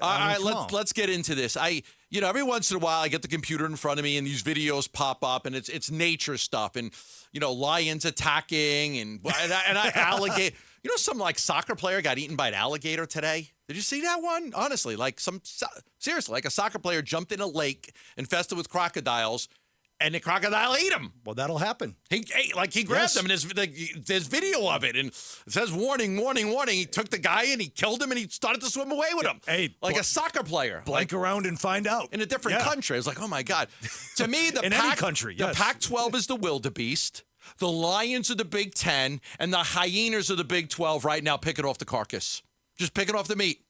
All right, let's get into this. Every once in a while I get the computer in front of me and these videos pop up and it's nature stuff and lions attacking and alligator. Some like soccer player got eaten by an alligator today. Did you see that one? Honestly, seriously, like a soccer player jumped in a lake infested with crocodiles. And the crocodile ate him. Well, that'll happen. He grabbed him, and there's video of it, and it says warning, warning, warning. He took the guy and he killed him, and he started to swim away with him. Hey, a soccer player. Blank around and find out. In a different country. I was like, oh my God. To me, any country, the Pac-12 is the wildebeest. The Lions are the Big Ten, and the hyenas are the Big 12 right now, picking off the carcass. Just picking off the meat.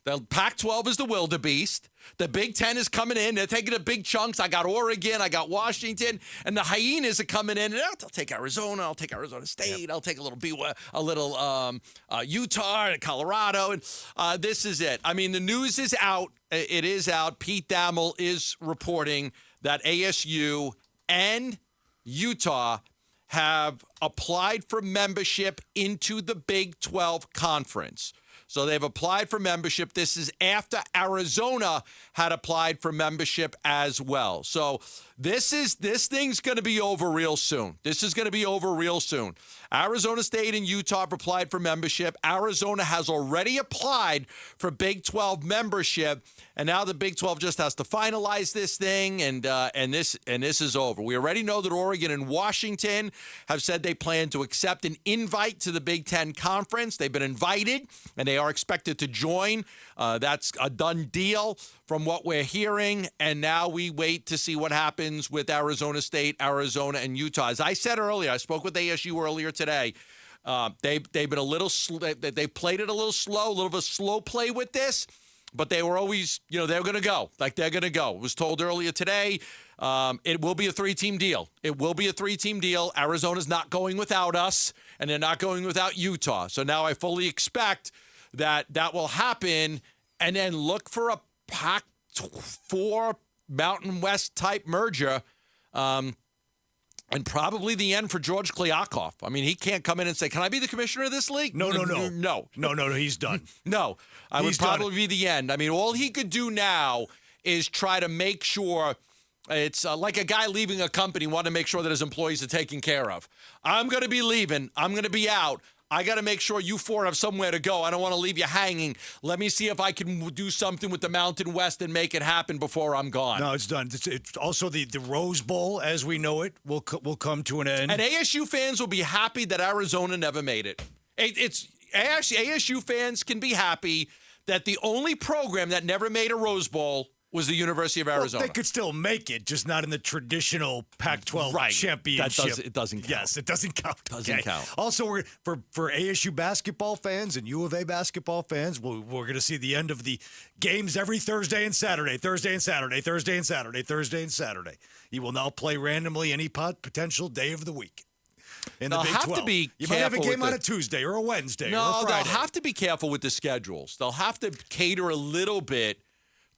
The Pac-12 is the wildebeest. The Big Ten is coming in. They're taking the big chunks. I got Oregon. I got Washington. And the hyenas are coming in. And I'll take Arizona. I'll take Arizona State. I'll take a little Utah and Colorado. And this is it. I mean, the news is out. It is out. Pete Thamel is reporting that ASU and Utah have applied for membership into the Big 12 Conference. So they've applied for membership. This is after Arizona had applied for membership as well. So this thing's going to be over real soon. This is going to be over real soon. Arizona State and Utah have applied for membership. Arizona has already applied for Big 12 membership, and now the Big 12 just has to finalize this thing, and this is over. We already know that Oregon and Washington have said they plan to accept an invite to the Big 10 Conference. They've been invited, and they are expected to join. That's a done deal from what we're hearing, and now we wait to see what happens with Arizona State, Arizona, and Utah. As I said earlier, I spoke with ASU earlier today. They've been a little they played it a little slow, a little bit of slow play with this, but they were always, they're going to go. They're going to go. It was told earlier today, it will be a 3-team deal. It will be a 3-team deal. Arizona's not going without us, and they're not going without Utah. So now I fully expect that will happen, and then look for a Pac-4 Mountain West type merger, and probably the end for George Kliavkoff. I mean, he can't come in and say, "Can I be the commissioner of this league?" No. He's done. No, would probably be the end. I mean, all he could do now is try to make sure it's like a guy leaving a company, want to make sure that his employees are taken care of. I'm going to be leaving. I'm going to be out. I got to make sure you four have somewhere to go. I don't want to leave you hanging. Let me see if I can do something with the Mountain West and make it happen before I'm gone. No, it's done. It's also the Rose Bowl, as we know it, will come to an end. And ASU fans will be happy that Arizona never made it. ASU fans can be happy that the only program that never made a Rose Bowl was the University of Arizona. Well, they could still make it, just not in the traditional Pac-12 championship. It doesn't count. Yes, it doesn't count. Doesn't count. Also, for ASU basketball fans and U of A basketball fans, we're going to see the end of the games every Thursday and Saturday, Thursday and Saturday, Thursday and Saturday, Thursday and Saturday. You will now play randomly any potential day of the week. In the Big 12. Have to be you careful. might have a game on a Tuesday or a Wednesday or a Friday. They'll have to be careful with the schedules. They'll have to cater a little bit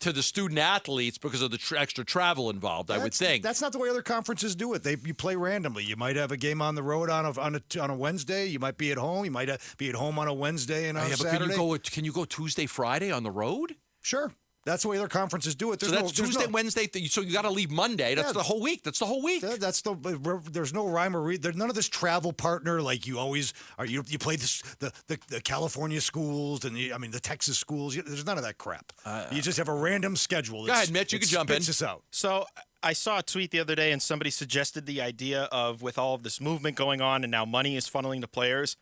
to the student athletes because of the extra travel involved. I would think that's not the way other conferences do it. You play randomly. You might have a game on the road on a Wednesday. You might be at home. You might be at home on a Wednesday and on a Saturday. Can you go Tuesday, Friday on the road? Sure. That's the way other conferences do it. That's Tuesday, Wednesday. So you got to leave Monday. That's the whole week. That's the whole week. There's no rhyme or reason. There's none of this travel partner like you always are. You play the California schools and the Texas schools. There's none of that crap. You just have a random schedule. Go ahead, Mitch. You can jump in. This out. So I saw a tweet the other day, and somebody suggested the idea of, with all of this movement going on, and now money is funneling to players.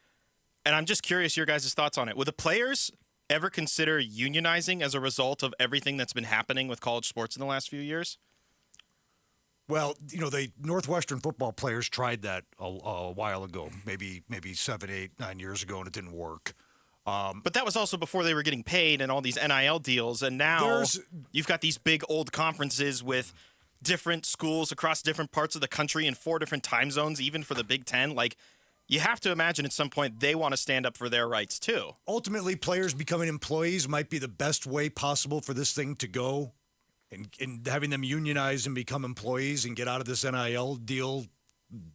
And I'm just curious your guys' thoughts on it. Would the players ever consider unionizing as a result of everything that's been happening with college sports in the last few years? Well, the Northwestern football players tried that a while ago, maybe 7, 8, 9 years ago, and it didn't work. But that was also before they were getting paid and all these NIL deals, and now you've got these big old conferences with different schools across different parts of the country in 4 different time zones, even for the Big Ten. You have to imagine at some point they want to stand up for their rights too. Ultimately, players becoming employees might be the best way possible for this thing to go, and having them unionize and become employees and get out of this NIL deal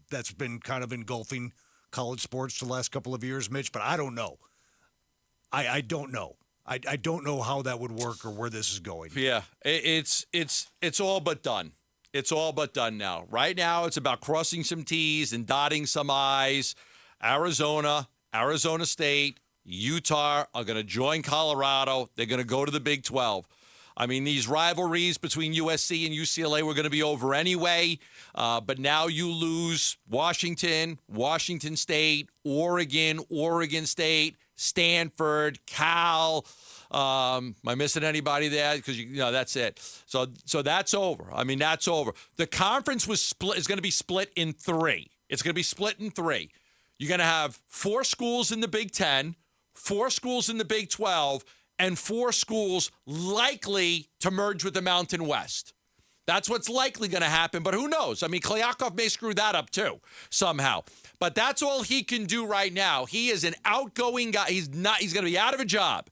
that's been kind of engulfing college sports the last couple of years, Mitch. But I don't know. I don't know. I don't know how that would work or where this is going. Yeah, it's all but done. It's all but done now. Right now, it's about crossing some T's and dotting some I's. Arizona State, Utah are going to join Colorado. They're going to go to the Big 12. I mean, these rivalries between USC and UCLA were going to be over anyway, but now you lose Washington State, Oregon State, Stanford, Cal. Am I missing anybody there? Because that's it. So that's over. I mean, that's over. The conference is going to be split in three. It's going to be split in three. You're going to have 4 schools in the Big 10, 4 schools in the Big 12, and 4 schools likely to merge with the Mountain West. That's what's likely going to happen, but who knows? I mean, Kliakov may screw that up too, somehow. But that's all he can do right now. He is an outgoing guy. He's going to be out of a job.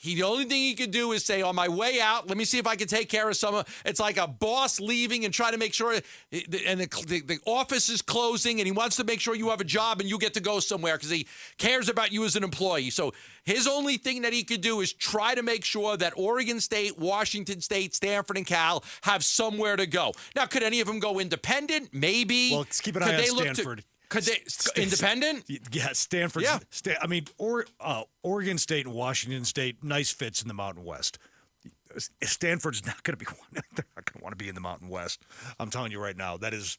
The only thing he could do is say, on my way out, let me see if I can take care of some. It's like a boss leaving and trying to make sure, and the office is closing, and he wants to make sure you have a job and you get to go somewhere because he cares about you as an employee. So his only thing that he could do is try to make sure that Oregon State, Washington State, Stanford, and Cal have somewhere to go. Now, could any of them go independent? Maybe. Well, let's keep an eye on Stanford. Could they independent? Yeah, Stanford. Yeah. Oregon State and Washington State, nice fits in the Mountain West. Stanford's not going to be one. They're not going to want to be in the Mountain West. I'm telling you right now. That is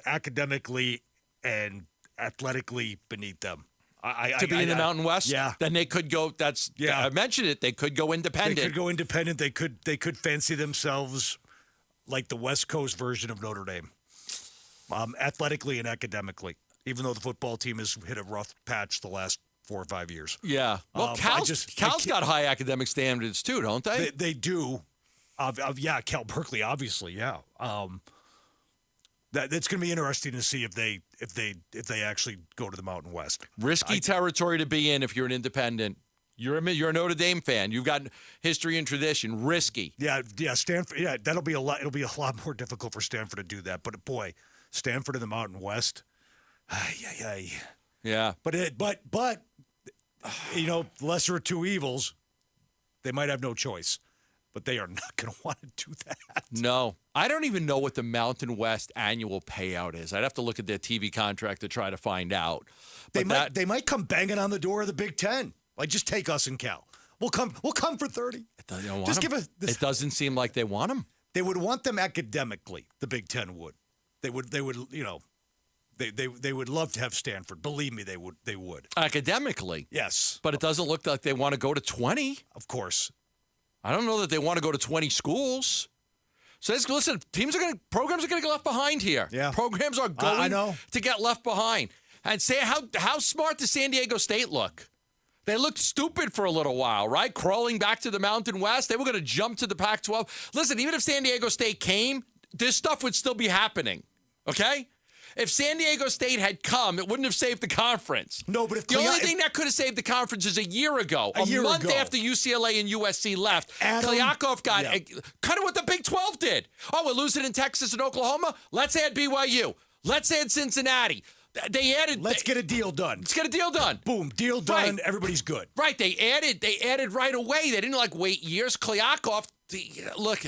academically and athletically beneath them. To be in the Mountain West? Yeah. Then they could go. I mentioned it. They could go independent. They could go independent. They could fancy themselves like the West Coast version of Notre Dame. Athletically and academically, even though the football team has hit a rough patch the last 4 or 5 years. Yeah. Well, Cal's got high academic standards too, don't they? They do. Yeah, Cal Berkeley, obviously. Yeah. That's going to be interesting to see if they actually go to the Mountain West. Risky territory to be in if you're an independent. You're a Notre Dame fan. You've got history and tradition. Risky. Yeah. Stanford. Yeah, that'll be a lot. It'll be a lot more difficult for Stanford to do that. But boy, Stanford in the Mountain West. Yeah. But lesser of two evils. They might have no choice, but they are not going to want to do that. No. I don't even know what the Mountain West annual payout is. I'd have to look at their TV contract to try to find out. But they might come banging on the door of the Big Ten. Like, just take us and Cal. We'll come for 30. It doesn't seem like they want them. They would want them academically. The Big Ten would. They would. They would love to have Stanford. Believe me, they would. Academically. Yes. But it doesn't look like they want to go to 20. Of course. I don't know that they want to go to 20 schools. So listen, programs are going to get left behind here. Yeah. Programs are going to get left behind. And say how smart does San Diego State look? They looked stupid for a little while, right? Crawling back to the Mountain West. They were going to jump to the Pac-12. Listen, even if San Diego State came, this stuff would still be happening, okay? If San Diego State had come, it wouldn't have saved the conference. No, but the only thing that could have saved the conference is a year ago, a month after UCLA and USC left, Kliakov got kind of what the Big 12 did. Oh, we're losing in Texas and Oklahoma? Let's add BYU. Let's add Cincinnati. They added. Let's get a deal done. Let's get a deal done. Boom, deal done. Right. Everybody's good. Right. They added right away. They didn't wait years. Kliakov. Look,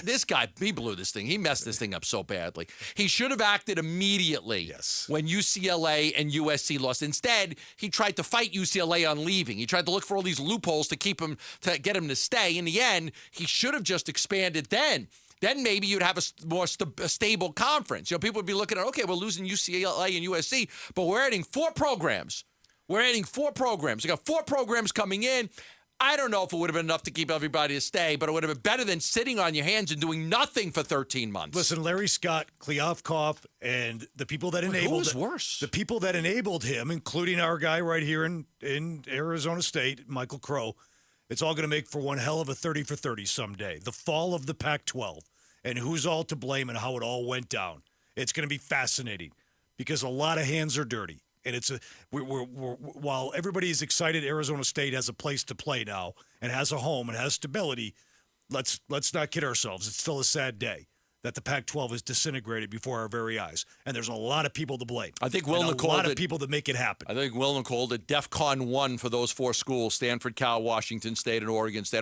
this guy, he blew this thing. He messed this thing up so badly. He should have acted immediately when UCLA and USC lost. Instead, he tried to fight UCLA on leaving. He tried to look for all these loopholes to get him to stay. In the end, he should have just expanded then. Then maybe you'd have a more stable conference. People would be looking at, okay, we're losing UCLA and USC, but we're adding 4 programs. We got 4 programs coming in. I don't know if it would have been enough to keep everybody to stay, but it would have been better than sitting on your hands and doing nothing for 13 months. Listen, Larry Scott, Kliavkoff, and the people that enabled the people that enabled him, including our guy right here in Arizona State, Michael Crow, it's all going to make for one hell of a 30 for 30 someday. The fall of the Pac-12 and who's all to blame and how it all went down. It's going to be fascinating because a lot of hands are dirty. And while everybody is excited, Arizona State has a place to play now and has a home and has stability. Let's not kid ourselves. It's still a sad day. that the Pac-12 is disintegrated before our very eyes. And there's a lot of people to blame. I think Will and Nicole a lot of did- people that make it happen. I think Will and called it DEFCON 1 for those four schools: Stanford, Cal, Washington State, and Oregon State.